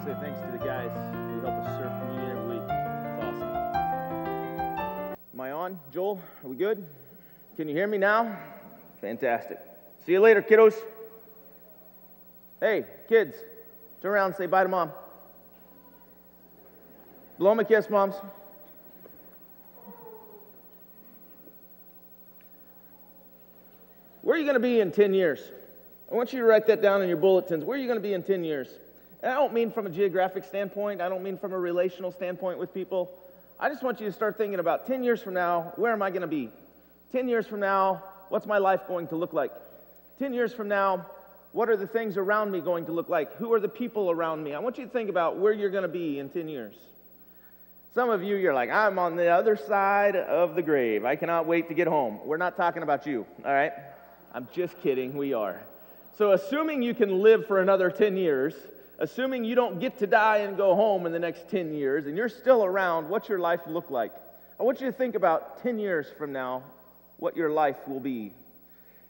say thanks to the guys who help us serve communion every week. It's awesome. Am I on? Joel, are we good? Can you hear me now? Fantastic. See you later, kiddos. Hey, kids, turn around and say bye to Mom. Blow them a kiss, moms. Where are you going to be in 10 years? I want you to write that down in your bulletins. Where are you going to be in 10 years? And I don't mean from a geographic standpoint. I don't mean from a relational standpoint with people. I just want you to start thinking about 10 years from now, where am I going to be? 10 years from now, what's my life going to look like? 10 years from now, what are the things around me going to look like? Who are the people around me? I want you to think about where you're going to be in 10 years. Some of you, you're like, I'm on the other side of the grave. I cannot wait to get home. We're not talking about you, all right? I'm just kidding. We are. So assuming you can live for another 10 years, assuming you don't get to die and go home in the next 10 years, and you're still around, what's your life look like? I want you to think about 10 years from now, what your life will be.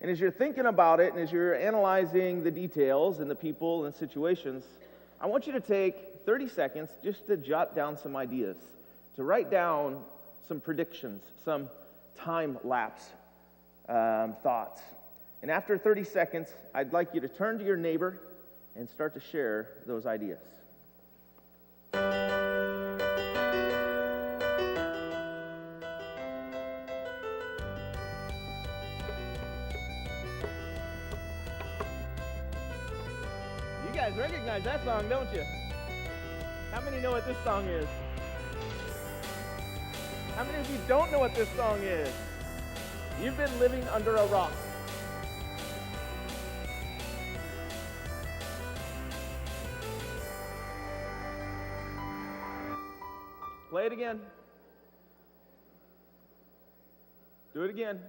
And as you're thinking about it, and as you're analyzing the details and the people and situations, I want you to take 30 seconds just to jot down some ideas, to write down some predictions, some time lapse thoughts. And after 30 seconds, I'd like you to turn to your neighbor and start to share those ideas. You guys recognize that song, don't you? How many know what this song is? How many of you don't know what this song is? You've been living under a rock. Play it again. Do it again.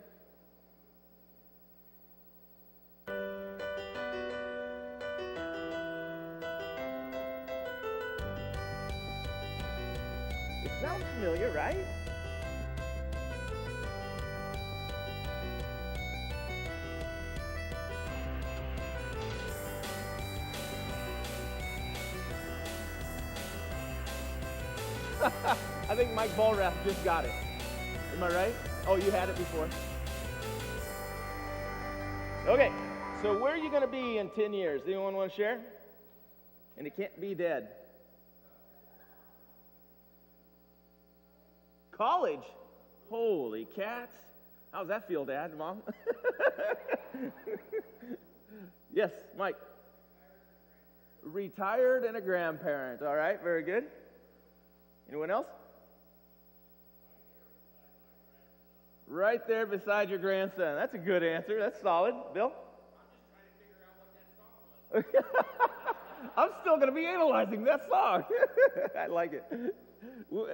It sounds familiar, right? I think Mike Ballrath just got it. Am I right? Oh, you had it before. Okay, so where are you going to be in 10 years? Anyone want to share? And it can't be dead. College? Holy cats. How's that feel, Dad, Mom? Yes, Mike. Retired and a grandparent. All right, very good. Anyone else? Right there beside your grandson. That's a good answer. That's solid. Bill? I'm just trying to figure out what that song was. I'm still going to be analyzing that song. I like it.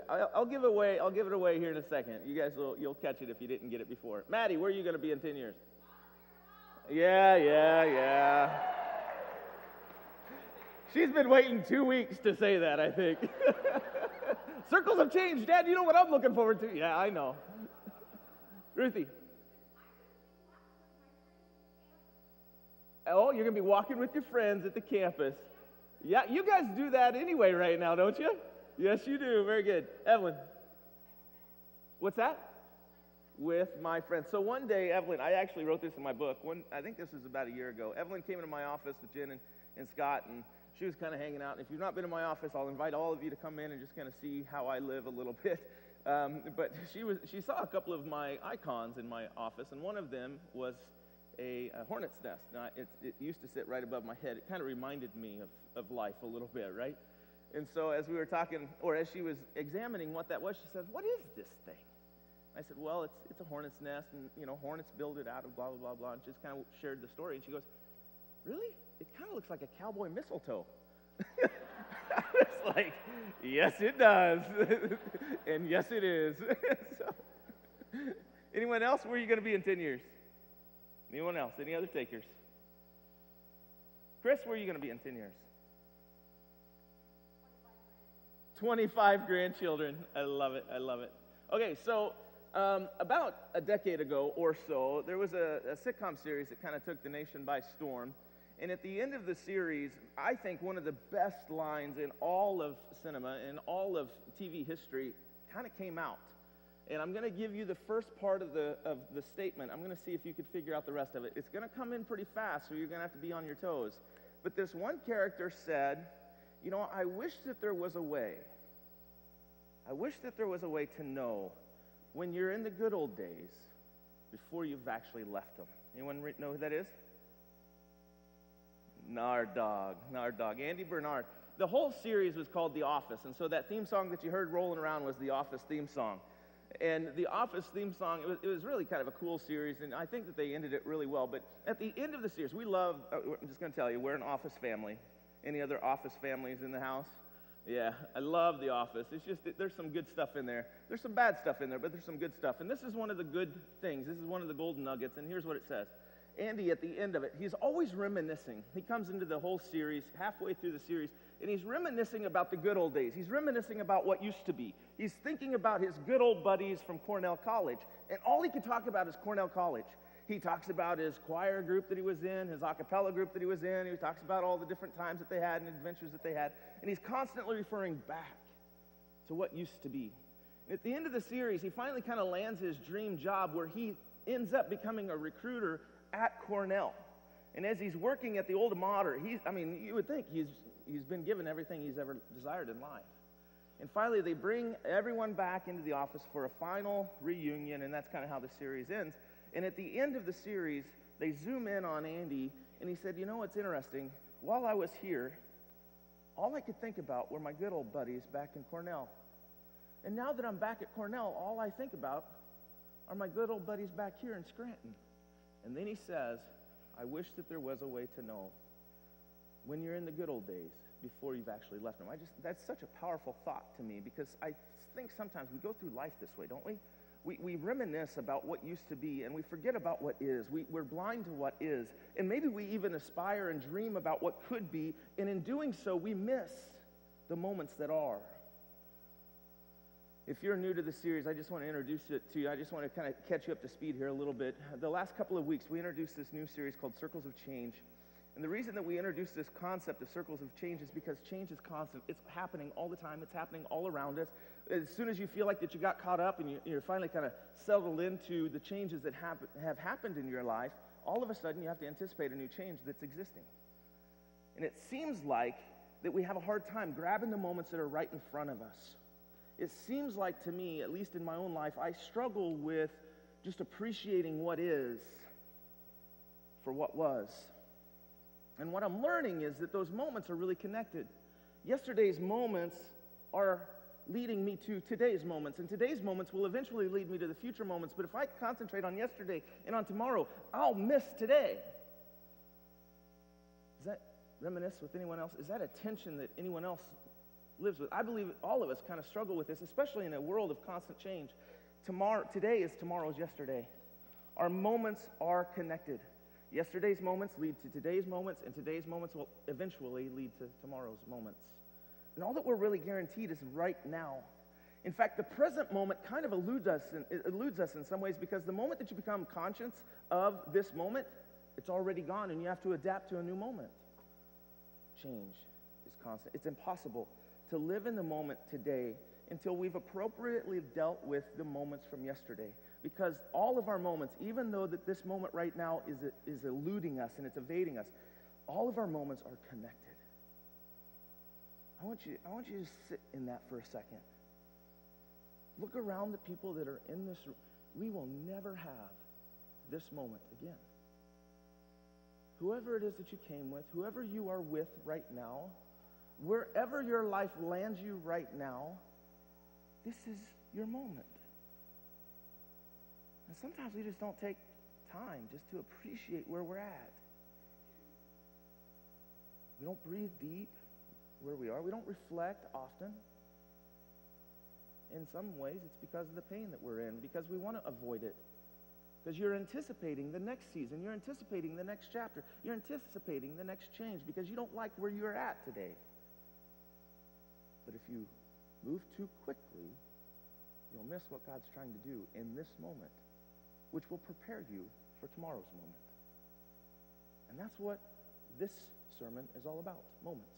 I'll give it away here in a second. You guys you'll catch it if you didn't get it before. Maddie, where are you going to be in 10 years? Yeah. She's been waiting 2 weeks to say that, I think. Circles have changed, Dad. You know what I'm looking forward to? Yeah, I know. Ruthie. Oh, you're going to be walking with your friends at the campus. Yeah, you guys do that anyway right now, don't you? Yes, you do. Very good. Evelyn. What's that? With my friends. So one day, Evelyn, I actually wrote this in my book. I think this was about a year ago. Evelyn came into my office with Jen and Scott, and she was kind of hanging out. And if you've not been in my office, I'll invite all of you to come in and just kind of see how I live a little bit. But she saw a couple of my icons in my office, and one of them was a hornet's nest. Now, it used to sit right above my head. It kind of reminded me of life a little bit, right? And so as we were talking, or as she was examining what that was, she said, "What is this thing?" I said, "Well, it's a hornet's nest, and hornets build it out of blah blah blah blah." And just kind of shared the story, and she goes, "Really? It kind of looks like a cowboy mistletoe." It's like, yes, it does, and yes, it is. So, anyone else? Where are you going to be in 10 years? Anyone else? Any other takers? Chris, where are you going to be in 10 years? 25 grandchildren. I love it. Okay, so about a decade ago or so, there was a sitcom series that kind of took the nation by storm. And at the end of the series, I think one of the best lines in all of cinema, in all of TV history, kind of came out. And I'm going to give you the first part of the statement. I'm going to see if you could figure out the rest of it. It's going to come in pretty fast, so you're going to have to be on your toes. But this one character said, you know, I wish that there was a way. I wish that there was a way to know when you're in the good old days before you've actually left them. Anyone know who that is? Nard Dog, Andy Bernard. The whole series was called The Office, and so that theme song that you heard rolling around was The Office theme song. And The Office theme song, it was really kind of a cool series, and I think that they ended it really well. But at the end of the series, we love, I'm just going to tell you, we're an Office family. Any other Office families in the house? Yeah, I love The Office. It's just that there's some good stuff in there. There's some bad stuff in there, but there's some good stuff. And this is one of the good things. This is one of the golden nuggets, and here's what it says. Andy, at the end of it, he's always reminiscing. He comes into the whole series, halfway through the series, and he's reminiscing about the good old days. He's reminiscing about what used to be. He's thinking about his good old buddies from Cornell College, and all he could talk about is Cornell College. He talks about his choir group that he was in, his a cappella group that he was in. He talks about all the different times that they had and adventures that they had, and he's constantly referring back to what used to be. And at the end of the series, he finally kind of lands his dream job where he ends up becoming a recruiter at Cornell. And as he's working at the alma mater, you would think he's been given everything he's ever desired in life. And finally, they bring everyone back into the office for a final reunion, and that's kind of how the series ends. And at the end of the series, they zoom in on Andy, and he said, you know what's interesting? While I was here, all I could think about were my good old buddies back in Cornell. And now that I'm back at Cornell, all I think about are my good old buddies back here in Scranton. And then he says, I wish that there was a way to know when you're in the good old days before you've actually left them. That's such a powerful thought to me, because I think sometimes we go through life this way, don't we? We reminisce about what used to be, and we forget about what is. We're blind to what is. And maybe we even aspire and dream about what could be, and in doing so, we miss the moments that are. If you're new to the series, I just want to introduce it to you. I just want to kind of catch you up to speed here a little bit. The last couple of weeks, we introduced this new series called Circles of Change. And the reason that we introduced this concept of circles of change is because change is constant. It's happening all the time. It's happening all around us. As soon as you feel like that you got caught up and you're finally kind of settled into the changes that have happened in your life, all of a sudden you have to anticipate a new change that's existing. And it seems like that we have a hard time grabbing the moments that are right in front of us. It seems like to me, at least in my own life, I struggle with just appreciating what is for what was. And what I'm learning is that those moments are really connected. Yesterday's moments are leading me to today's moments, and today's moments will eventually lead me to the future moments. But if I concentrate on yesterday and on tomorrow, I'll miss today. Does that reminisce with anyone else? Is that a tension that anyone else lives with? I believe all of us kind of struggle with this, especially in a world of constant change. Today is tomorrow's yesterday. Our moments are connected. Yesterday's moments lead to today's moments, and today's moments will eventually lead to tomorrow's moments. And all that we're really guaranteed is right now. In fact, the present moment kind of eludes us in some ways, because the moment that you become conscious of this moment, it's already gone, and you have to adapt to a new moment. Change is constant. It's impossible to live in the moment today until we've appropriately dealt with the moments from yesterday. Because all of our moments, even though that this moment right now is eluding us and it's evading us, all of our moments are connected. I want you to sit in that for a second. Look around the people that are in this room. We will never have this moment again. Whoever it is that you came with, whoever you are with right now, wherever your life lands you right now, this is your moment. And sometimes we just don't take time just to appreciate where we're at. We don't breathe deep where we are. We don't reflect often. In some ways, it's because of the pain that we're in, because we want to avoid it. Because you're anticipating the next season. You're anticipating the next chapter. You're anticipating the next change because you don't like where you're at today. But if you move too quickly, you'll miss what God's trying to do in this moment, which will prepare you for tomorrow's moment. And that's what this sermon is all about, moments.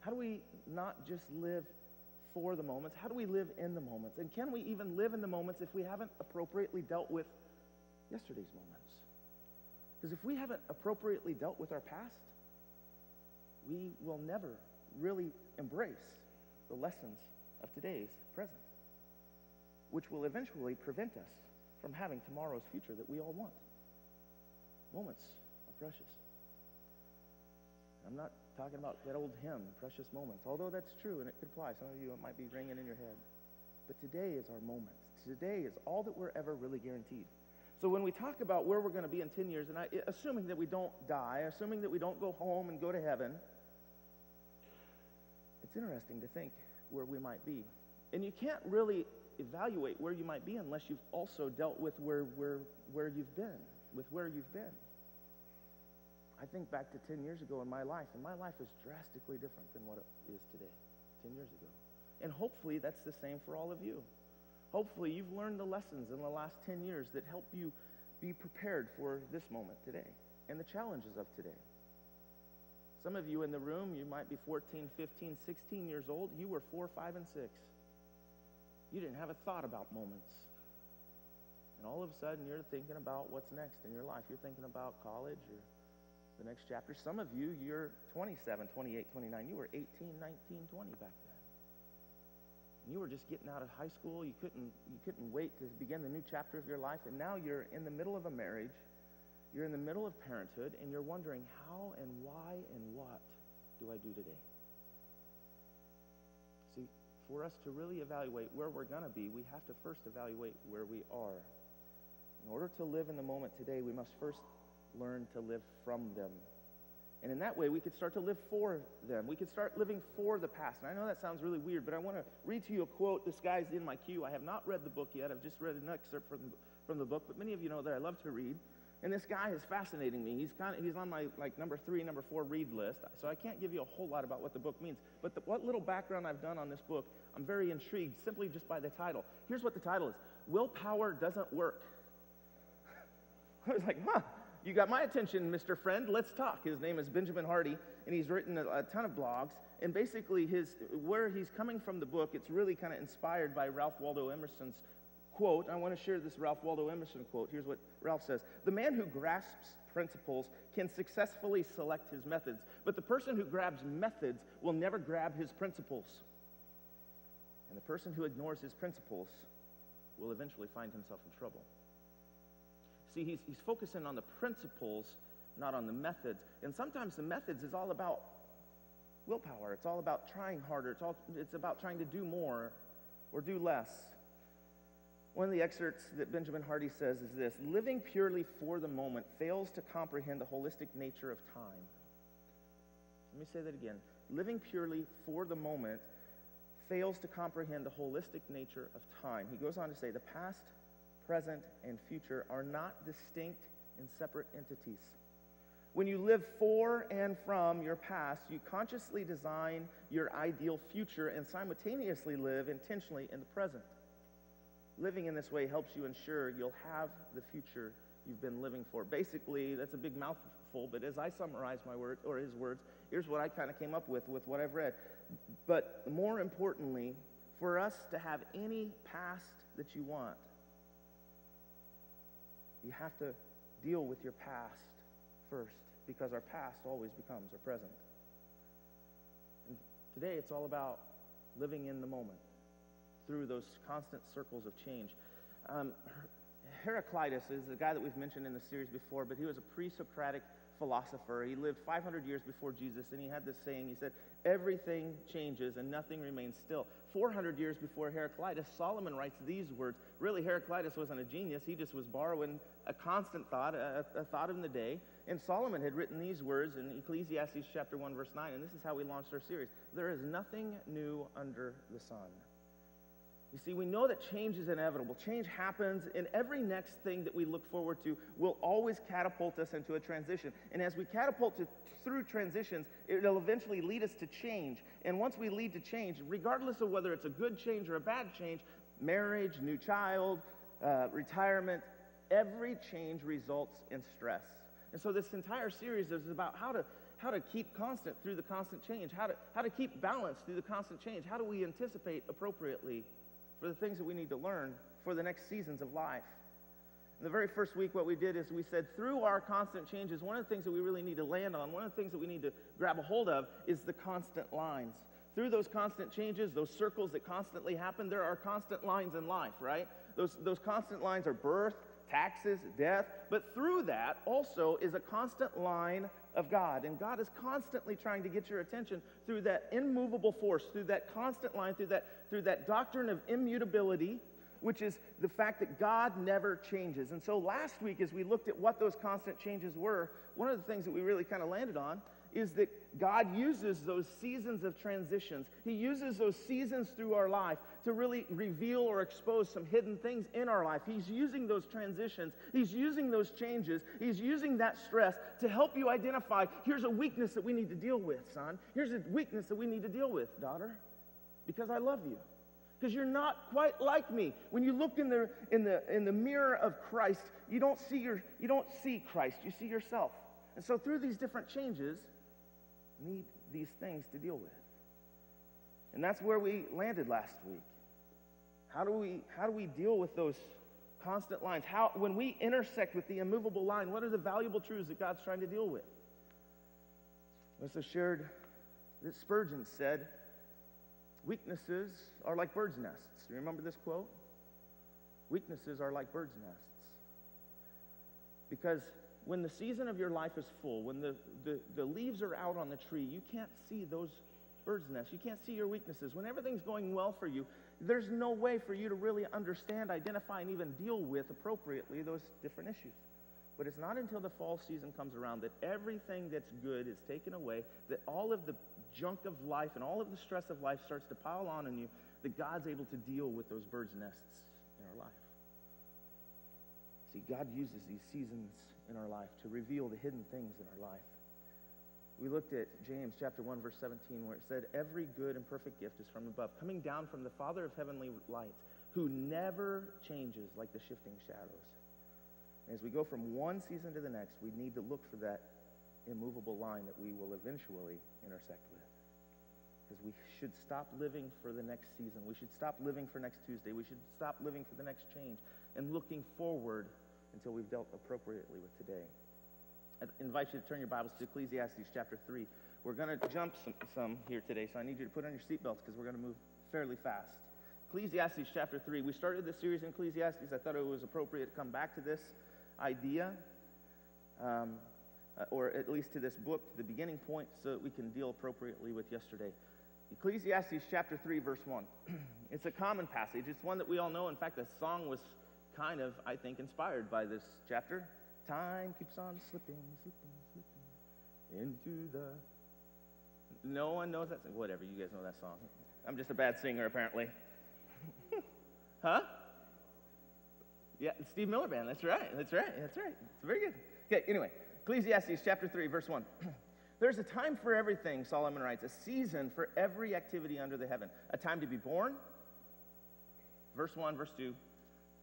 How do we not just live for the moments? How do we live in the moments? And can we even live in the moments if we haven't appropriately dealt with yesterday's moments? Because if we haven't appropriately dealt with our past, we will never really embrace the lessons of today's present, which will eventually prevent us from having tomorrow's future that we all want. Moments are precious. I'm not talking about that old hymn, precious moments, although that's true and it could apply. Some of you, it might be ringing in your head. But today is our moment. Today is all that we're ever really guaranteed. So when we talk about where we're going to be in 10 years, and assuming that we don't die, assuming that we don't go home and go to heaven, it's interesting to think where we might be. And you can't really evaluate where you might be unless you've also dealt with where you've been, with where you've been. I think back to 10 years ago in my life, and my life is drastically different than what it is today, 10 years ago. And hopefully that's the same for all of you. Hopefully you've learned the lessons in the last 10 years that help you be prepared for this moment today and the challenges of today. Some of you in the room, you might be 14, 15, 16 years old. You were 4, 5, and 6. You didn't have a thought about moments. And all of a sudden, you're thinking about what's next in your life. You're thinking about college or the next chapter. Some of you, you're 27, 28, 29. You were 18, 19, 20 back then. And you were just getting out of high school. You couldn't wait to begin the new chapter of your life. And now you're in the middle of a marriage. You're in the middle of parenthood, and you're wondering how and why and what do I do today? See, for us to really evaluate where we're going to be, we have to first evaluate where we are. In order to live in the moment today, we must first learn to live from them. And in that way, we could start to live for them. We could start living for the past. And I know that sounds really weird, but I want to read to you a quote disguised in my cue. I have not read the book yet. I've just read an excerpt from the book, but many of you know that I love to read. And this guy is fascinating me. He's on my number 3, number 4 read list. So I can't give you a whole lot about what the book means. But what little background I've done on this book, I'm very intrigued simply just by the title. Here's what the title is: Willpower Doesn't Work. I was like, you got my attention, Mr. Friend. Let's talk. His name is Benjamin Hardy, and he's written a ton of blogs. And basically, where he's coming from the book, it's really kind of inspired by Ralph Waldo Emerson's quote. I want to share this Ralph Waldo Emerson quote. Here's what Ralph says: "The man who grasps principles can successfully select his methods, but the person who grabs methods will never grab his principles. And the person who ignores his principles will eventually find himself in trouble." See, he's focusing on the principles, not on the methods. And sometimes the methods is all about willpower. It's all about trying harder. It's about trying to do more or do less. One of the excerpts that Benjamin Hardy says is this: "Living purely for the moment fails to comprehend the holistic nature of time." Let me say that again. Living purely for the moment fails to comprehend the holistic nature of time. He goes on to say, "The past, present, and future are not distinct and separate entities. When you live for and from your past, you consciously design your ideal future and simultaneously live intentionally in the present. Living in this way helps you ensure you'll have the future you've been living for." Basically, that's a big mouthful, but as I summarize my words, or his words, here's what I kind of came up with what I've read. But more importantly, for us to have any past that you want, you have to deal with your past first, because our past always becomes our present. And today it's all about living in the moment through those constant circles of change. Heraclitus is a guy that we've mentioned in the series before, but he was a pre-Socratic philosopher. He lived 500 years before Jesus, and he had this saying. He said, "Everything changes and nothing remains still." 400 years before Heraclitus, Solomon writes these words. Really, Heraclitus wasn't a genius. He just was borrowing a constant thought, a thought in the day. And Solomon had written these words in Ecclesiastes chapter 1, verse 9, and this is how we launched our series: "There is nothing new under the sun." You see, we know that change is inevitable. Change happens, and every next thing that we look forward to will always catapult us into a transition. And as we catapult through transitions, it'll eventually lead us to change. And once we lead to change, regardless of whether it's a good change or a bad change, marriage, new child, retirement, every change results in stress. And so this entire series is about how to keep constant through the constant change, how to keep balance through the constant change. How do we anticipate appropriately for the things that we need to learn for the next seasons of life? In the very first week, what we did is we said through our constant changes, one of the things that we really need to land on, one of the things that we need to grab a hold of is the constant lines. Through those constant changes, those circles that constantly happen, there are constant lines in life, right? Those constant lines are birth, taxes, death, but through that also is a constant line of God. And God is constantly trying to get your attention through that immovable force, through that constant line, through that doctrine of immutability, which is the fact that God never changes. And so last week, as we looked at what those constant changes were, one of the things that we really kind of landed on is that God uses those seasons of transitions. He uses those seasons through our life to really reveal or expose some hidden things in our life. He's using those transitions. He's using those changes. He's using that stress to help you identify, here's a weakness that we need to deal with, son. Here's a weakness that we need to deal with, daughter, because I love you. Because you're not quite like me. When you look in the mirror of Christ, you don't see Christ, you see yourself. And so through these different changes, need these things to deal with. And that's where we landed last week. How do we deal with those constant lines? When we intersect with the immovable line, what are the valuable truths that God's trying to deal with? Melissa shared that Spurgeon said, weaknesses are like birds' nests. You remember this quote? Weaknesses are like birds' nests. Because when the season of your life is full, when the leaves are out on the tree, you can't see those bird's nests. You can't see your weaknesses. When everything's going well for you, there's no way for you to really understand, identify, and even deal with appropriately those different issues. But it's not until the fall season comes around that everything that's good is taken away, that all of the junk of life and all of the stress of life starts to pile on you, that God's able to deal with those bird's nests in our life. See, God uses these seasons in our life to reveal the hidden things in our life. We looked at James chapter 1, verse 17, where it said, every good and perfect gift is from above, coming down from the Father of heavenly lights, who never changes like the shifting shadows. And as we go from one season to the next, we need to look for that immovable line that we will eventually intersect with. Because we should stop living for the next season. We should stop living for next Tuesday. We should stop living for the next change and looking forward until we've dealt appropriately with today. I invite you to turn your Bibles to Ecclesiastes chapter 3. We're going to jump some here today, so I need you to put on your seatbelts because we're going to move fairly fast. Ecclesiastes chapter 3. We started this series in Ecclesiastes. I thought it was appropriate to come back to this idea, or at least to this book, to the beginning point, so that we can deal appropriately with yesterday. Ecclesiastes chapter 3, verse 1. It's a common passage. It's one that we all know. In fact, the song was kind of, I think, inspired by this chapter. Time keeps on slipping into the... No one knows that song? Whatever, you guys know that song. I'm just a bad singer, apparently. Huh? Yeah, Steve Miller Band. That's right. It's very good. Okay, anyway, Ecclesiastes chapter 3, verse 1. There's a time for everything, Solomon writes, a season for every activity under the heaven. A time to be born, verse 1, verse 2,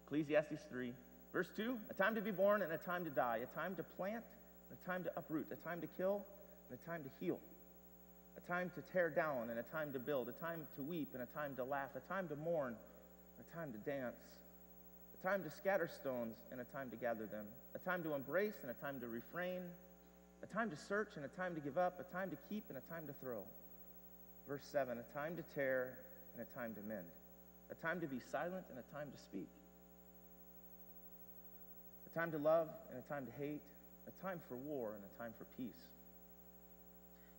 Ecclesiastes 3. Verse 2, a time to be born and a time to die, a time to plant and a time to uproot, a time to kill and a time to heal, a time to tear down and a time to build, a time to weep and a time to laugh, a time to mourn and a time to dance, a time to scatter stones and a time to gather them, a time to embrace and a time to refrain, a time to search and a time to give up, a time to keep and a time to throw. Verse 7, a time to tear and a time to mend, a time to be silent and a time to speak, a time to love and a time to hate, a time for war and a time for peace.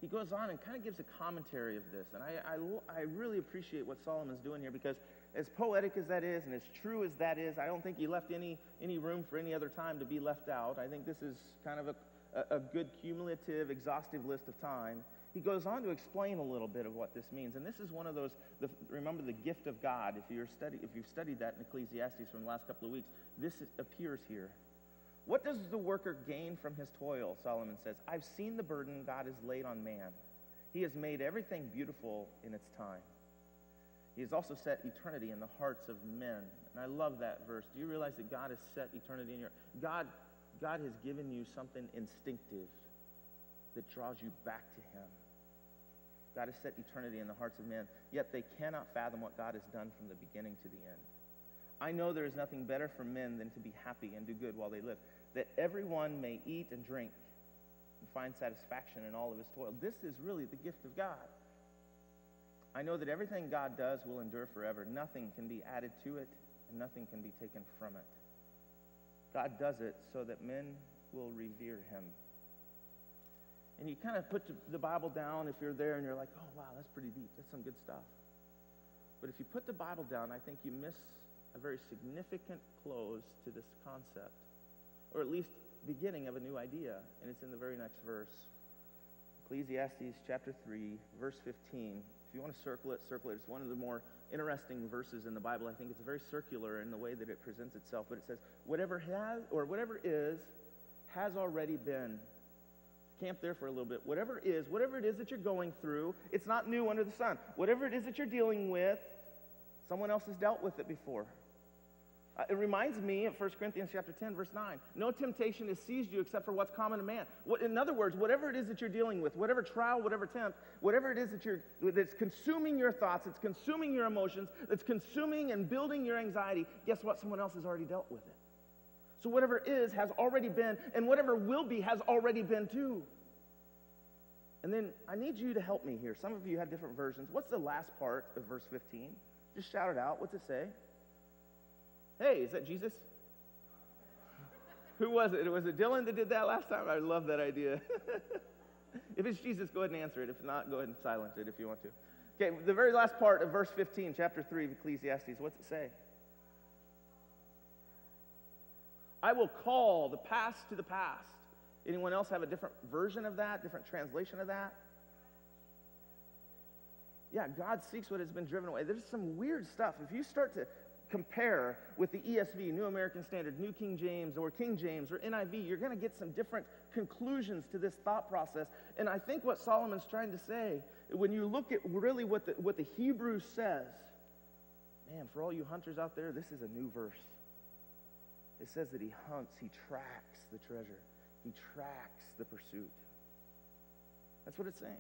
He goes on and kind of gives a commentary of this, and I really appreciate what Solomon's doing here, because as poetic as that is and as true as that is, I don't think he left any room for any other time to be left out. I think this is kind of a good cumulative, exhaustive list of time. He goes on to explain a little bit of what this means, and this is one of those, remember the gift of God. If you've studied that in Ecclesiastes from the last couple of weeks, this appears here. What does the worker gain from his toil? Solomon says, I've seen the burden God has laid on man. He has made everything beautiful in its time. He has also set eternity in the hearts of men. And I love that verse. Do you realize that God has set eternity in your... God God has given you something instinctive that draws you back to him. God has set eternity in the hearts of men, yet they cannot fathom what God has done from the beginning to the end. I know there is nothing better for men than to be happy and do good while they live, that everyone may eat and drink and find satisfaction in all of his toil. This is really the gift of God. I know that everything God does will endure forever. Nothing can be added to it, and nothing can be taken from it. God does it so that men will revere him. And you kind of put the Bible down if you're there and you're like, oh, wow, that's pretty deep. That's some good stuff. But if you put the Bible down, I think you miss a very significant close to this concept, or at least beginning of a new idea, and it's in the very next verse. Ecclesiastes chapter 3, verse 15. If you want to circle it, circle it. It's one of the more interesting verses in the Bible. I think it's very circular in the way that it presents itself, but it says, whatever has, or whatever is, has already been. Camp there for a little bit. Whatever it is that you're going through, it's not new under the sun. Whatever it is that you're dealing with, someone else has dealt with it before. It reminds me of 1 Corinthians chapter 10, verse 9. No temptation has seized you except for what's common to man. In other words, whatever it is that you're dealing with, whatever trial, whatever tempt, whatever it is that's consuming your thoughts, it's consuming your emotions, that's consuming and building your anxiety, guess what? Someone else has already dealt with it. So whatever is has already been, and whatever will be has already been too. And then I need you to help me here. Some of you have different versions. What's the last part of verse 15? Just shout it out. What's it say? Hey, is that Jesus? Who was it? Was it Dylan that did that last time? I love that idea. If it's Jesus, go ahead and answer it. If not, go ahead and silence it if you want to. Okay, the very last part of verse 15, chapter 3 of Ecclesiastes, what's it say? I will call the past to the past. Anyone else have a different version of that, different translation of that? Yeah, God seeks what has been driven away. There's some weird stuff. If you start to compare with the ESV, New American Standard, New King James, or King James, or NIV, you're going to get some different conclusions to this thought process. And I think what Solomon's trying to say, when you look at really what the Hebrew says, man, for all you hunters out there, this is a new verse. It says that he hunts, he tracks the treasure. He tracks the pursuit. That's what it's saying.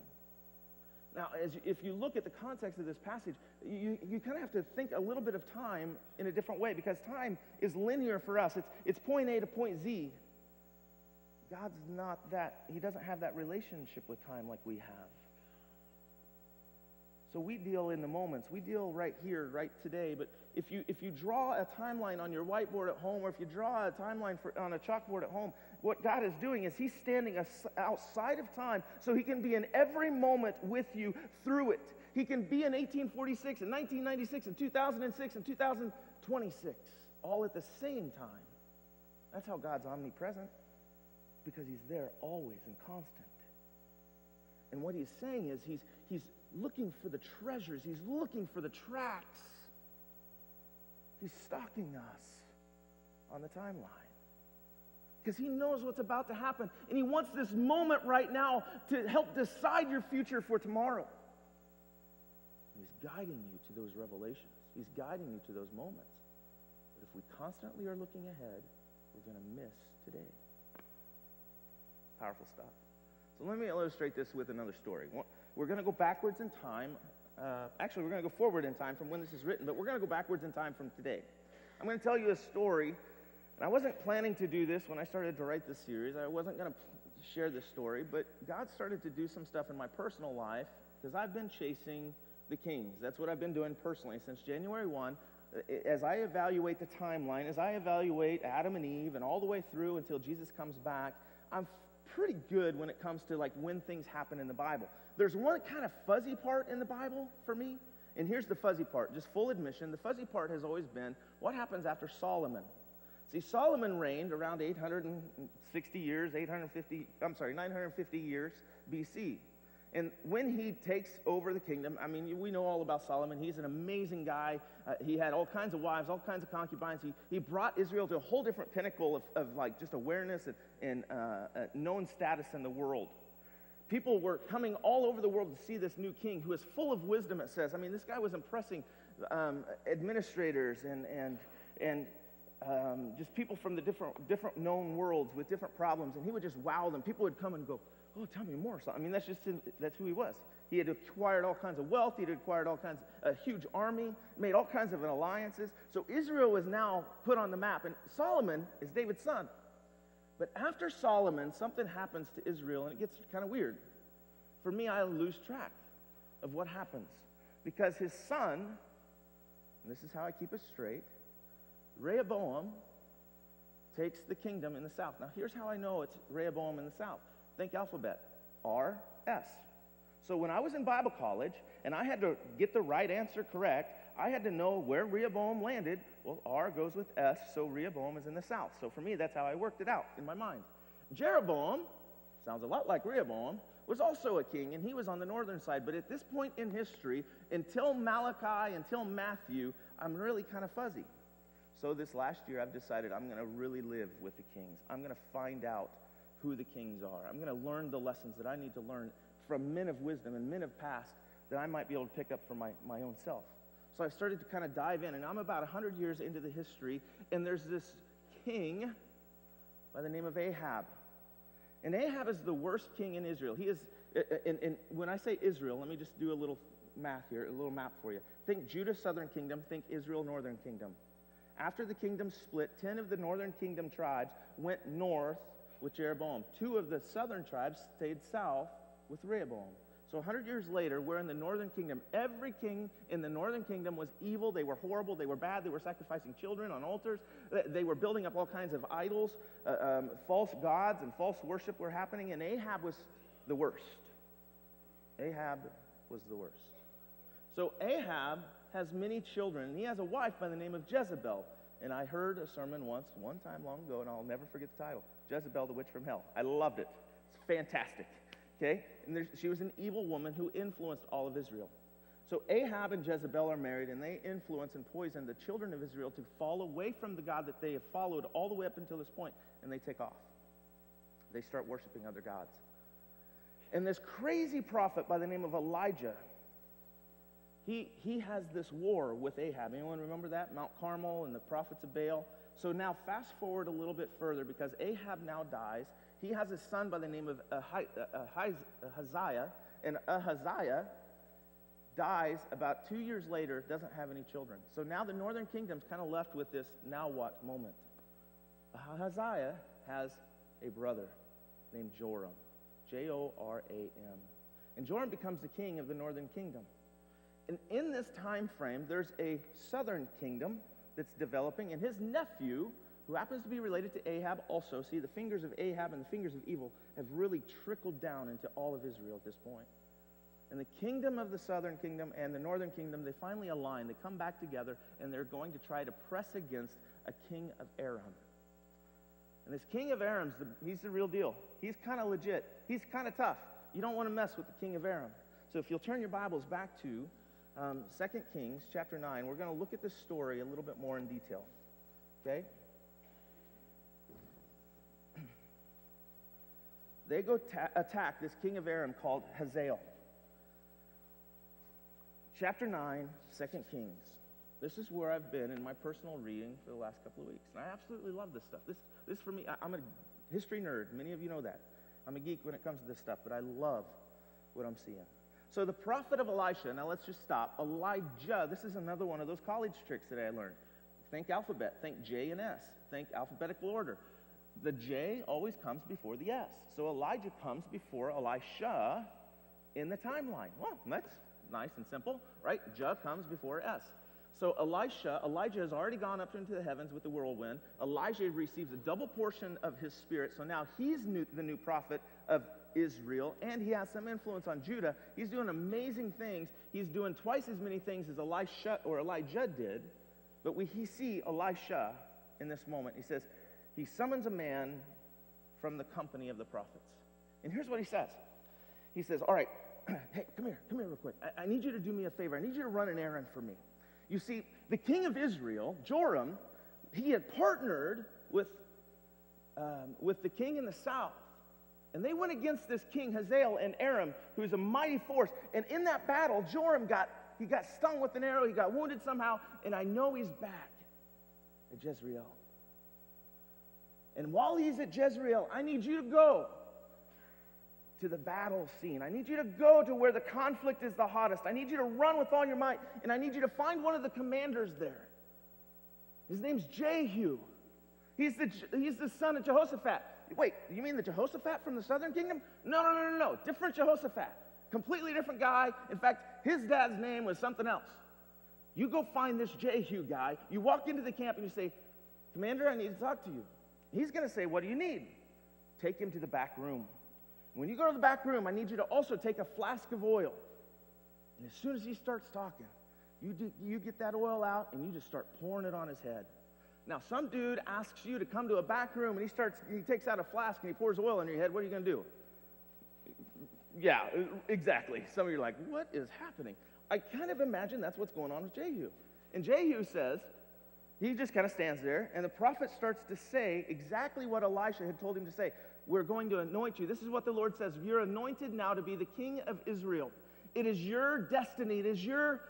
Now, if you look at the context of this passage, you kind of have to think a little bit of time in a different way, because time is linear for us. It's point A to point Z. God's not that. He doesn't have that relationship with time like we have. So we deal in the moments. We deal right here, right today. But if you draw a timeline on your whiteboard at home, or if you draw a timeline on a chalkboard at home, what God is doing is he's standing outside of time so he can be in every moment with you through it. He can be in 1846 and 1996 and 2006 and 2026 all at the same time. That's how God's omnipresent, because he's there always and constant. And what he's saying is he's looking for the treasures. He's looking for the tracks. He's stalking us on the timeline, because he knows what's about to happen, and he wants this moment right now to help decide your future for tomorrow. And he's guiding you to those revelations. He's guiding you to those moments. But if we constantly are looking ahead, we're going to miss today. Powerful stuff. So let me illustrate this with another story. We're going to go backwards in time. Actually, we're going to go forward in time from when this is written, but we're going to go backwards in time from today. I'm going to tell you a story, and I wasn't planning to do this when I started to write this series. I wasn't going to share this story, but God started to do some stuff in my personal life, because I've been chasing the kings. That's what I've been doing personally since January 1. As I evaluate the timeline, as I evaluate Adam and Eve and all the way through until Jesus comes back, I'm pretty good when it comes to like when things happen in the Bible. There's one kind of fuzzy part in the Bible for me, and here's the fuzzy part. Just full admission, the fuzzy part has always been what happens after Solomon. See, Solomon reigned around 950 years BC. And when he takes over the kingdom, I mean, we know all about Solomon. He's an amazing guy. He had all kinds of wives, all kinds of concubines. He brought Israel to a whole different pinnacle of like just awareness and known status in the world. People were coming all over the world to see this new king who is full of wisdom, it says. I mean, this guy was impressing administrators and just people from the different known worlds with different problems, and he would just wow them. People would come and go, "Oh, tell me more." So, I mean, that's who he was. He had acquired all kinds of wealth. He had acquired all kinds of a huge army, made all kinds of alliances. So Israel was now put on the map, and Solomon is David's son. But after Solomon, something happens to Israel, and it gets kind of weird. For me, I lose track of what happens because his son, and this is how I keep it straight, Rehoboam takes the kingdom in the south. Now, here's how I know it's Rehoboam in the south. Think alphabet, R, S. So when I was in Bible college and I had to get the right answer correct, I had to know where Rehoboam landed. Well, R goes with S, so Rehoboam is in the south. So for me, that's how I worked it out in my mind. Jeroboam, sounds a lot like Rehoboam, was also a king, and he was on the northern side. But at this point in history, until Malachi, until Matthew, I'm really kind of fuzzy. So this last year, I've decided I'm going to really live with the kings. I'm going to find out who the kings are. I'm going to learn the lessons that I need to learn from men of wisdom and men of past that I might be able to pick up for my own self. So I started to kind of dive in, and I'm about 100 years into the history, and there's this king by the name of Ahab. And Ahab is the worst king in Israel. He is, and when I say Israel, let me just do a little math here, a little map for you. Think Judah, southern kingdom, think Israel, northern kingdom. After the kingdom split, 10 of the northern kingdom tribes went north with Jeroboam. 2 of the southern tribes stayed south with Rehoboam. So 100 years later, we're in the northern kingdom. Every king in the northern kingdom was evil. They were horrible. They were bad. They were sacrificing children on altars. They were building up all kinds of idols. False gods and false worship were happening, and Ahab was the worst. Ahab was the worst. So Ahab has many children, and he has a wife by the name of Jezebel. And I heard a sermon one time long ago, and I'll never forget the title, Jezebel, the Witch from Hell. I loved it. It's fantastic. Okay? And she was an evil woman who influenced all of Israel. So Ahab and Jezebel are married, and they influence and poison the children of Israel to fall away from the God that they have followed all the way up until this point, and they take off. They start worshiping other gods. And this crazy prophet by the name of Elijah, he has this war with Ahab. Anyone remember that? Mount Carmel and the prophets of Baal. So now fast forward a little bit further, because Ahab now dies. He has a son by the name of Ahaziah, and Ahaziah dies about 2 years later, doesn't have any children. So now the northern kingdom's kind of left with this now what moment. Ahaziah has a brother named Joram, Joram. And Joram becomes the king of the northern kingdom. And in this time frame, there's a southern kingdom that's developing, and his nephew, who happens to be related to Ahab also. See, the fingers of Ahab and the fingers of evil have really trickled down into all of Israel at this point. And the kingdom of the southern kingdom and the northern kingdom, they finally align. They come back together, and they're going to try to press against a king of Aram. And this king of Aram, he's the real deal. He's kind of legit. He's kind of tough. You don't want to mess with the king of Aram. So if you'll turn your Bibles back to 2 Kings chapter 9, we're going to look at this story a little bit more in detail. Okay? They go attack this king of Aram called Hazael. Chapter 9, 2 Kings. This is where I've been in my personal reading for the last couple of weeks. And I absolutely love this stuff. This for me, I'm a history nerd. Many of you know that. I'm a geek when it comes to this stuff, but I love what I'm seeing. So the prophet of Elisha, now let's just stop. Elijah, this is another one of those college tricks that I learned. Think alphabet, think J and S, think alphabetical order. The J always comes before the S. So Elijah comes before Elisha in the timeline. Well, that's nice and simple, right? J comes before S. So Elijah has already gone up into the heavens with the whirlwind. Elijah receives a double portion of his spirit. So now he's the new prophet of Israel, and he has some influence on Judah. He's doing amazing things. He's doing twice as many things as Elijah did. But we see Elisha in this moment. He says, he summons a man from the company of the prophets. And here's what he says. He says, all right, hey, come here real quick. I need you to do me a favor. I need you to run an errand for me. You see, the king of Israel, Joram, he had partnered with the king in the south. And they went against this king Hazael and Aram, who's a mighty force. And in that battle, Joram got stung with an arrow. He got wounded somehow. And I know he's back at Jezreel. And while he's at Jezreel, I need you to go to the battle scene. I need you to go to where the conflict is the hottest. I need you to run with all your might, and I need you to find one of the commanders there. His name's Jehu. He's the son of Jehoshaphat. Wait, you mean the Jehoshaphat from the southern kingdom? No. Different Jehoshaphat. Completely different guy. In fact, his dad's name was something else. You go find this Jehu guy. You walk into the camp and you say, Commander, I need to talk to you. He's going to say, what do you need? Take him to the back room. When you go to the back room, I need you to also take a flask of oil. And as soon as he starts talking, you get that oil out and you just start pouring it on his head. Now, some dude asks you to come to a back room and he takes out a flask and he pours oil on your head. What are you going to do? Yeah, exactly. Some of you are like, what is happening? I kind of imagine that's what's going on with Jehu. And Jehu says, he just kind of stands there, and the prophet starts to say exactly what Elisha had told him to say. We're going to anoint you. This is what the Lord says. You're anointed now to be the king of Israel. It is your destiny. It is your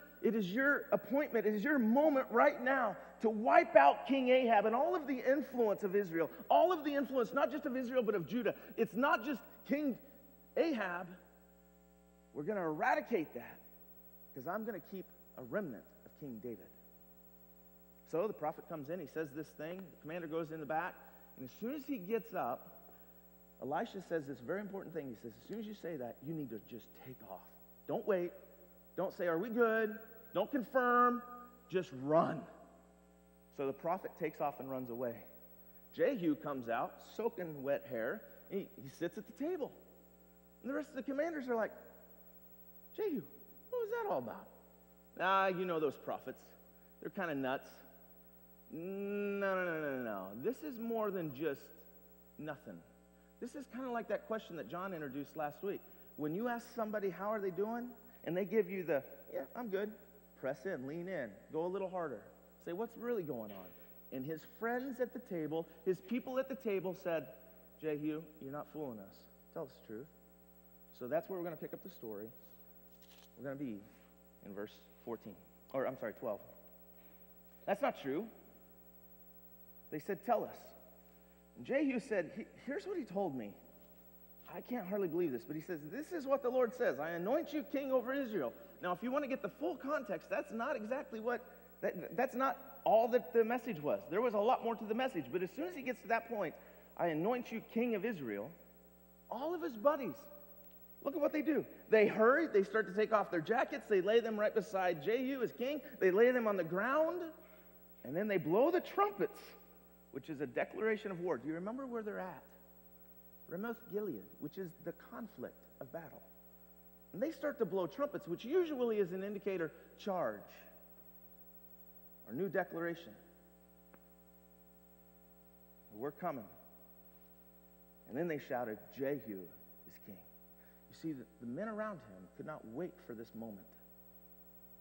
appointment. It is your moment right now to wipe out King Ahab and all of the influence of Israel. All of the influence, not just of Israel, but of Judah. It's not just King Ahab. We're going to eradicate that because I'm going to keep a remnant of King David. So the prophet comes in. He says this thing. The commander goes in the back. And as soon as he gets up, Elisha says this very important thing. He says, as soon as you say that, you need to just take off. Don't wait. Don't say, are we good? Don't confirm. Just run. So the prophet takes off and runs away. Jehu comes out, soaking wet hair. He sits at the table. And the rest of the commanders are like, Jehu, what was that all about? You know those prophets. They're kind of nuts. No. This is more than just nothing. This is kind of like that question that John introduced last week. When you ask somebody, how are they doing? And they give you yeah, I'm good. Press in, lean in, go a little harder. Say, what's really going on? And his friends at the table, his people at the table said, Jehu, you're not fooling us. Tell us the truth. So that's where we're going to pick up the story. We're going to be in verse 12. That's not true. They said, tell us. And Jehu said, here's what he told me. I can't hardly believe this, but he says, this is what the Lord says. I anoint you king over Israel. Now, if you want to get the full context, that's not exactly that's not all that the message was. There was a lot more to the message. But as soon as he gets to that point, I anoint you king of Israel, all of his buddies, look at what they do. They hurry. They start to take off their jackets. They lay them right beside Jehu as king. They lay them on the ground. And then they blow the trumpets, which is a declaration of war. Do you remember where they're at? Ramoth Gilead, which is the conflict of battle. And they start to blow trumpets, which usually is an indicator, charge, or new declaration. We're coming. And then they shouted, Jehu is king. You see, the men around him could not wait for this moment.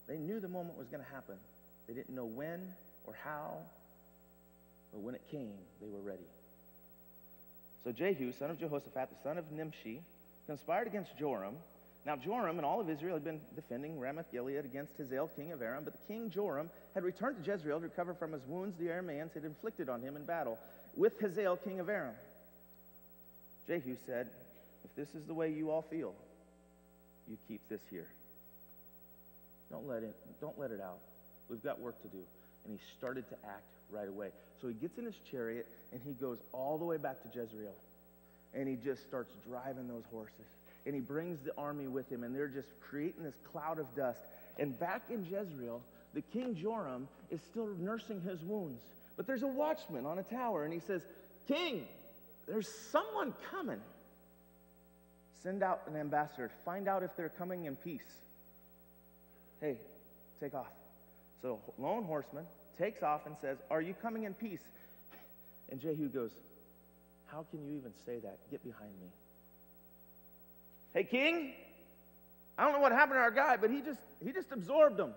They knew the moment was going to happen. They didn't know when or how, but when it came, they were ready. So Jehu, son of Jehoshaphat, the son of Nimshi, conspired against Joram. Now Joram and all of Israel had been defending Ramoth-Gilead against Hazael, king of Aram, but the king Joram had returned to Jezreel to recover from his wounds the Arameans had inflicted on him in battle with Hazael, king of Aram. Jehu said, if this is the way you all feel, you keep this here. Don't let it out. We've got work to do. And he started to act right away. So he gets in his chariot and he goes all the way back to Jezreel. And he just starts driving those horses. And he brings the army with him, and they're just creating this cloud of dust. And back in Jezreel, the king Joram is still nursing his wounds. But there's a watchman on a tower, and he says, King, there's someone coming. Send out an ambassador. Find out if they're coming in peace. Hey, take off. So lone horseman takes off and says, are you coming in peace? And Jehu goes, how can you even say that? Get behind me. Hey, king, I don't know what happened to our guy, but he just absorbed them.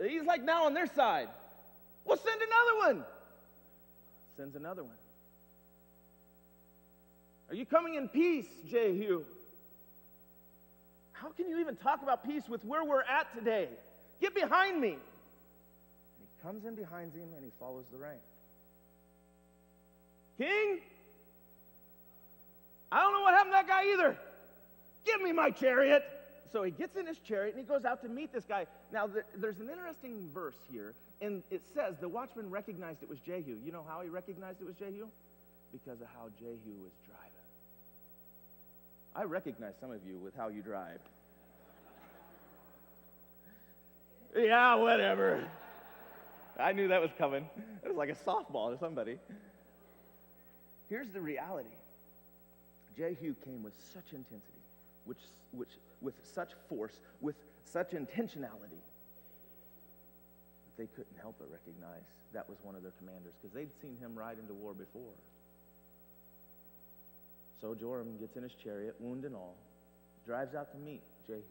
He's like now on their side. Well, send another one. Sends another one. Are you coming in peace, Jehu? How can you even talk about peace with where we're at today? Get behind me. And he comes in behind him and he follows the rank. King, I don't know what happened to that guy either. Give me my chariot. So he gets in his chariot and he goes out to meet this guy. Now, there's an interesting verse here, and it says the watchman recognized it was Jehu. You know how he recognized it was Jehu? Because of how Jehu was driving. I recognize some of you with how you drive. Yeah, whatever. I knew that was coming. It was like a softball to somebody. Here's the reality. Jehu came with such intensity, with such force, with such intentionality, that they couldn't help but recognize that was one of their commanders, because they'd seen him ride into war before. So Joram gets in his chariot, wound and all, drives out to meet Jehu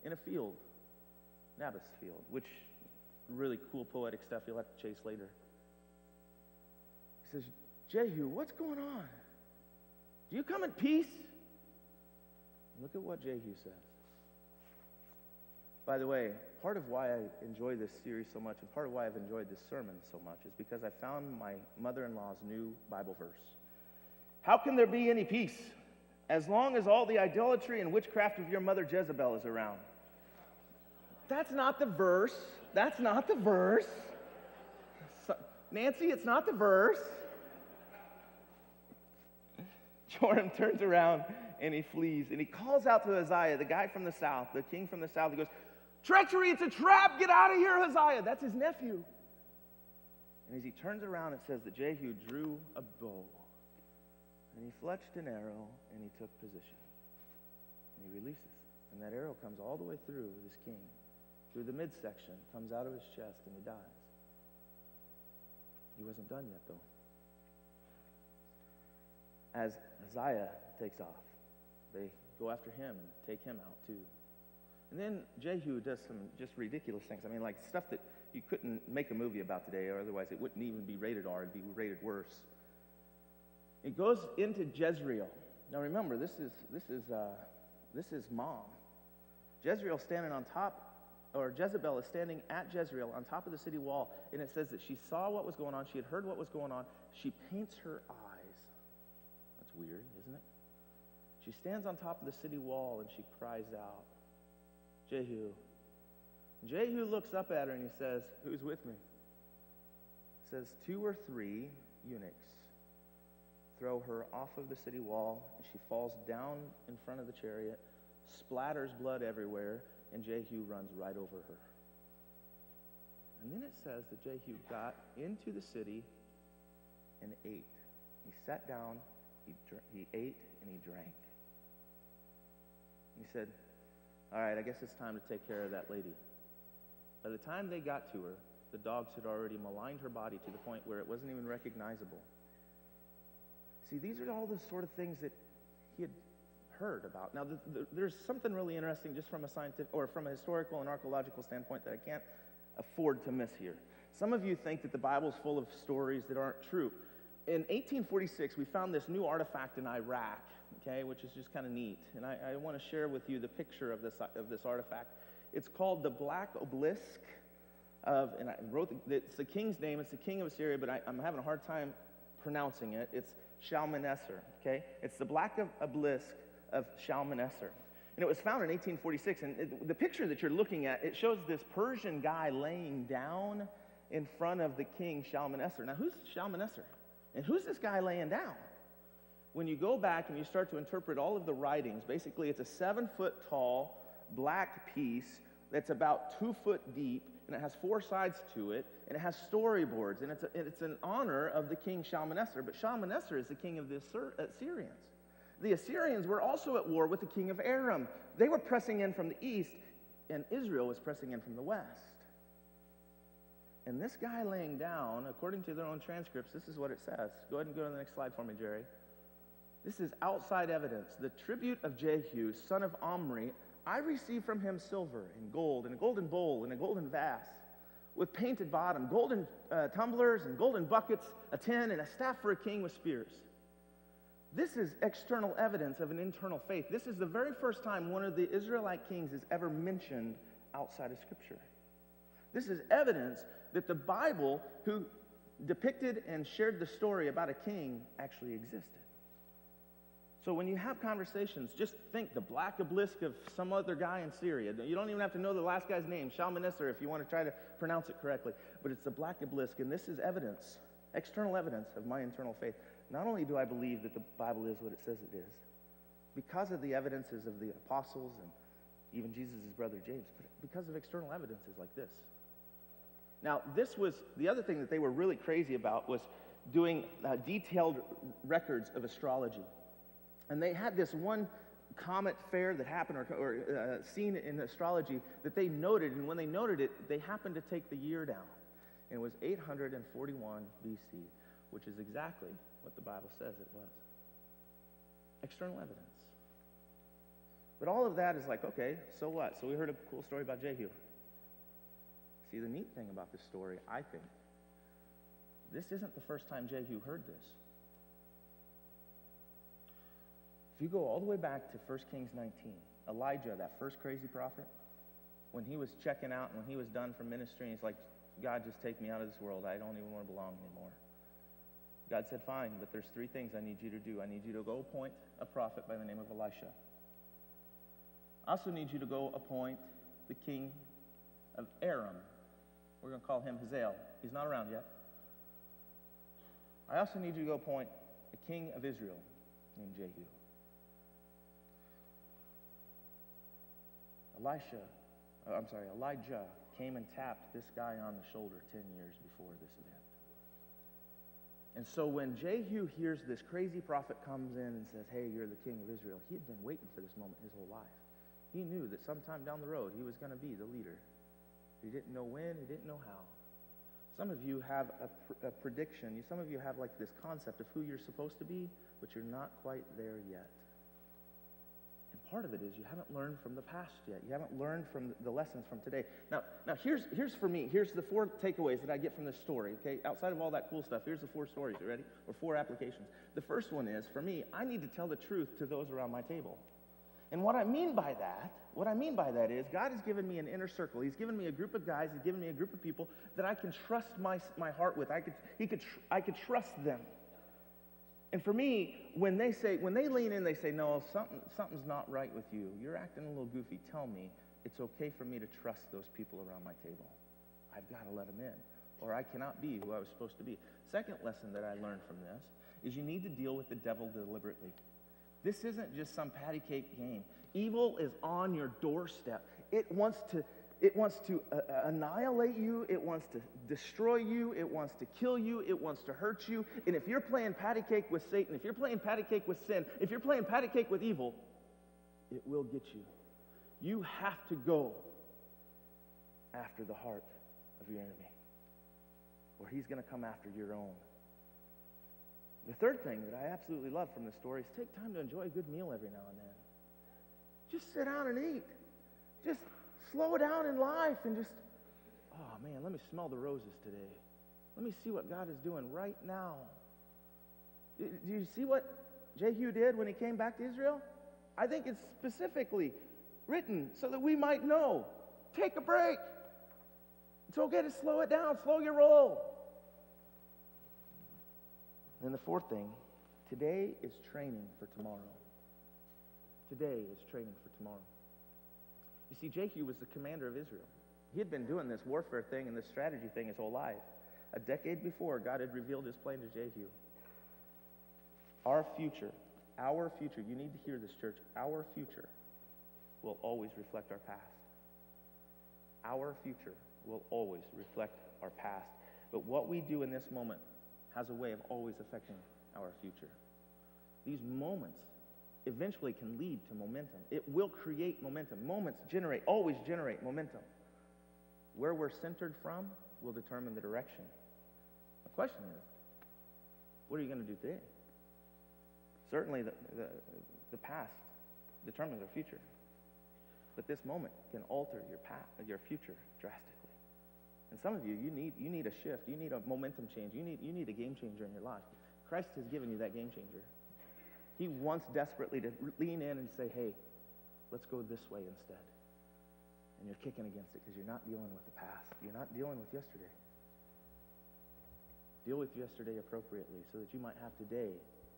in a field, Naboth's field, which really cool poetic stuff you'll have to chase later. He says, Jehu, what's going on? Do you come in peace? Look at what Jehu says. By the way, part of why I enjoy this series so much, and part of why I've enjoyed this sermon so much, is because I found my mother-in-law's new Bible verse. How can there be any peace as long as all the idolatry and witchcraft of your mother Jezebel is around? That's not the verse. That's not the verse. Nancy, it's not the verse. Joram turns around and he flees, and he calls out to Uzziah, the guy from the south, the king from the south. He goes, treachery, it's a trap, get out of here, Uzziah. That's his nephew. And as he turns around, it says that Jehu drew a bow, and he fletched an arrow, and he took position. And he releases, and that arrow comes all the way through this king, through the midsection, comes out of his chest, and he dies. He wasn't done yet, though. As Uzziah takes off, they go after him and take him out too. And then Jehu does some just ridiculous things. I mean, like stuff that you couldn't make a movie about today, or otherwise it wouldn't even be rated R, it'd be rated worse. He goes into Jezreel. Now remember, this is mom. Jezebel is standing at Jezreel on top of the city wall, and it says that she saw what was going on, she had heard what was going on, she paints her eyes. That's weird, isn't it? She stands on top of the city wall and she cries out, Jehu. Jehu looks up at her and he says, who's with me? He says, 2 or 3 eunuchs throw her off of the city wall, and she falls down in front of the chariot, splatters blood everywhere, and Jehu runs right over her. And then it says that Jehu got into the city and ate. He sat down, he ate, and he drank. He said, all right, I guess it's time to take care of that lady. By the time they got to her, the dogs had already maligned her body to the point where it wasn't even recognizable. See, these are all the sort of things that he had heard about. Now, there's something really interesting just from a scientific or from a historical and archaeological standpoint that I can't afford to miss here. Some of you think that the Bible's full of stories that aren't true. In 1846, we found this new artifact in Iraq, okay, which is just kind of neat. And I want to share with you the picture of this artifact. It's called the Black Obelisk and I wrote it's the king's name. It's the king of Assyria, but I'm having a hard time pronouncing it. It's Shalmaneser, okay? It's the Black Obelisk of Shalmaneser. And it was found in 1846, and the picture that you're looking at, it shows this Persian guy laying down in front of the king Shalmaneser. Now, who's Shalmaneser? And who's this guy laying down? When you go back and you start to interpret all of the writings, basically it's a 7-foot-tall black piece that's about 2 foot deep, and it has 4 sides to it, and it has storyboards, and it's in honor of the king Shalmaneser. But Shalmaneser is the king of the Assyrians. The Assyrians were also at war with the king of Aram. They were pressing in from the east, and Israel was pressing in from the west. And this guy laying down, according to their own transcripts, this is what it says. Go ahead and go to the next slide for me, Jerry. This is outside evidence. The tribute of Jehu, son of Omri, I received from him silver and gold, and a golden bowl, and a golden vase, with painted bottom, golden tumblers, and golden buckets, a tin, and a staff for a king with spears. This is external evidence of an internal faith. This is the very first time one of the Israelite kings is ever mentioned outside of Scripture. This is evidence that the Bible, who depicted and shared the story about a king actually existed. So when you have conversations, just think the black obelisk of some other guy in Syria. You don't even have to know the last guy's name, Shalmaneser, if you want to try to pronounce it correctly. But it's the black obelisk, and this is evidence, external evidence of my internal faith. Not only do I believe that the Bible is what it says it is, because of the evidences of the apostles and even Jesus' brother James, but because of external evidences like this. Now, this was, the other thing that they were really crazy about was doing detailed records of astrology. And they had this one comet fair that happened or seen in astrology that they noted, and when they noted it, they happened to take the year down. And it was 841 BC, which is exactly what the Bible says it was. External evidence. But all of that is like, okay, so what? So we heard a cool story about Jehu. See, the neat thing about this story, I think, this isn't the first time Jehu heard this. If you go all the way back to 1 Kings 19, Elijah, that first crazy prophet, when he was checking out and when he was done from ministry, he's like, God, just take me out of this world. I don't even want to belong anymore. God said, fine, but there's three things I need you to do. I need you to go appoint a prophet by the name of Elisha. I also need you to go appoint the king of Aram. We're going to call him Hazael. He's not around yet. I also need you to go appoint a king of Israel named Jehu. Elijah came and tapped this guy on the shoulder 10 years before this event. And so when Jehu hears this crazy prophet comes in and says, hey, you're the king of Israel, he had been waiting for this moment his whole life. He knew that sometime down the road he was going to be the leader. He didn't know when, he didn't know how. Some of you have a prediction. Some of you have like this concept of who you're supposed to be, but you're not quite there yet. And part of it is you haven't learned from the past yet. You haven't learned from the lessons from today. Now here's for me, here's the 4 takeaways that I get from this story, okay? Outside of all that cool stuff, here's the 4 stories, you ready? Or 4 applications. The first one is, for me, I need to tell the truth to those around my table. And what I mean by that is God has given me an inner circle. He's given me a group of guys, he's given me a group of people that I can trust my heart with. I could trust them. And for me, when they lean in, they say, no, something's not right with you. You're acting a little goofy. Tell me. It's okay for me to trust those people around my table. I've got to let them in, or I cannot be who I was supposed to be. Second lesson that I learned from this is you need to deal with the devil deliberately. This isn't just some patty cake game. Evil is on your doorstep. It wants to annihilate you. It wants to destroy you. It wants to kill you. It wants to hurt you. And if you're playing patty cake with Satan, if you're playing patty cake with sin, if you're playing patty cake with evil, it will get you. You have to go after the heart of your enemy, or he's going to come after your own. The third thing that I absolutely love from this story is take time to enjoy a good meal every now and then. Just sit down and eat. Just slow down in life and just, oh man, let me smell the roses today. Let me see what God is doing right now. Do you see what Jehu did when he came back to Israel? I think it's specifically written so that we might know. Take a break. It's okay to slow it down. Slow your roll. And then the fourth thing, today is training for tomorrow. Today is training for tomorrow. You see, Jehu was the commander of Israel. He had been doing this warfare thing and this strategy thing his whole life. A decade before, God had revealed his plan to Jehu. Our future, you need to hear this, church, our future will always reflect our past. Our future will always reflect our past. But what we do in this moment has a way of always affecting our future. These moments eventually can lead to momentum. It will create momentum. Moments always generate momentum. Where we're centered from will determine the direction. The question is, what are you going to do today? Certainly the past determines our future. But this moment can alter your future drastically. And some of you need a shift. You need a momentum change. You need a game changer in your life. Christ has given you that game changer. He wants desperately to lean in and say, hey, let's go this way instead. And you're kicking against it because you're not dealing with the past. You're not dealing with yesterday. Deal with yesterday appropriately so that you might have today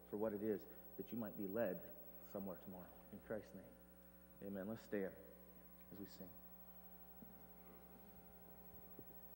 for what it is, that you might be led somewhere tomorrow. In Christ's name, amen. Let's stand as we sing.